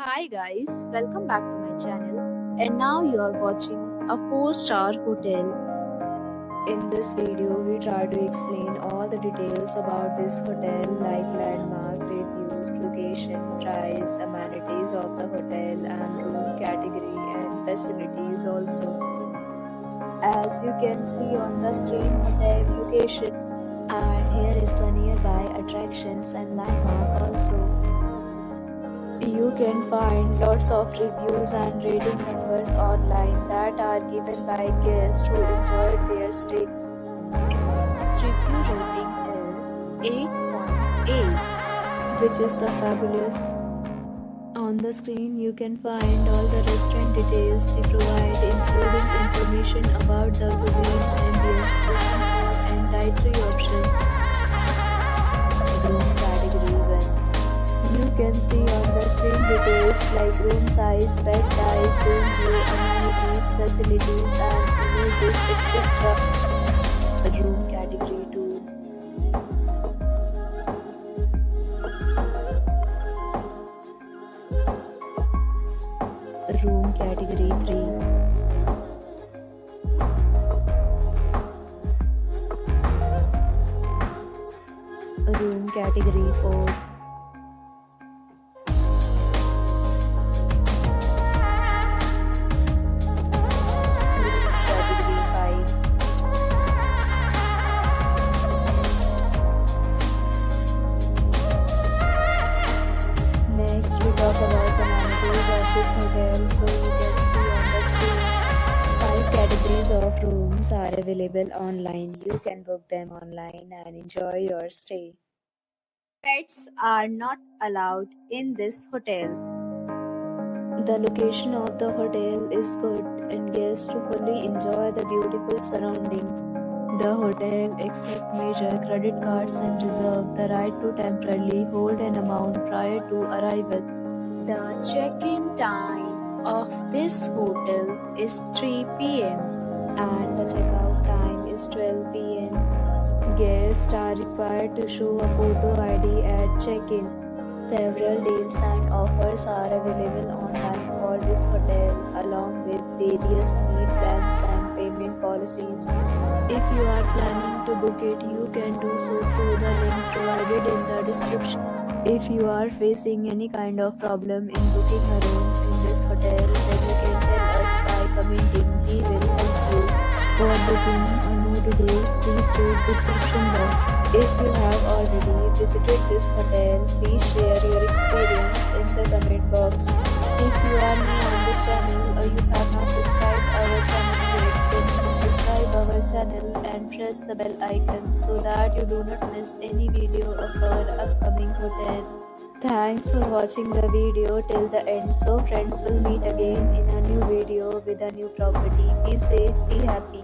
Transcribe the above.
Hi guys, welcome back to my channel. And now you are watching a 4-star hotel. In this video, we try to explain all the details about this hotel like landmark, reviews, location, price, amenities of the hotel and room category and facilities also. As you can see on the screen, hotel location, and here is the nearby attractions and landmark also. You can find lots of reviews and rating numbers online that are given by guests who enjoyed their stay. Its review rating is 8.8, which is the fabulous. On the screen, you can find all the restaurant details we provide, including information about the cuisine, ambience, cooking food, and dietary options. Room category 1. You can see on the screen details like room size, bed type, room view, amenities, facilities, and images, etc. Room category 2. Room category 3. Room category 4. Talk about the amenities of this hotel, so you can see on the screen 5 categories of rooms are available online. You can book them online and enjoy your stay. Pets are not allowed in this hotel. The location of the hotel is good and guests to fully enjoy the beautiful surroundings. The hotel accepts major credit cards and reserves the right to temporarily hold an amount prior to arrival. The check-in time of this hotel is 3 p.m. and the check-out time is 12 p.m. Guests are required to show a photo ID at check-in. Several deals and offers are available online for this hotel, along with various meal plans and payment policies. If you are planning to book it, you can do so through the link provided in the description. If you are facing any kind of problem in booking a room in this hotel, then you can tell us by commenting. We will help you. For booking or more details, please read description box. If you have already visited this hotel, please share your experience in the comment box. If you are new on this channel or you have not subscribed our channel yet, then please subscribe our channel and press the bell icon so that you do not miss any video of our upcoming hotel. Thanks for watching the video till the end. So friends, will meet again in a new video with a new property. Be safe, be happy.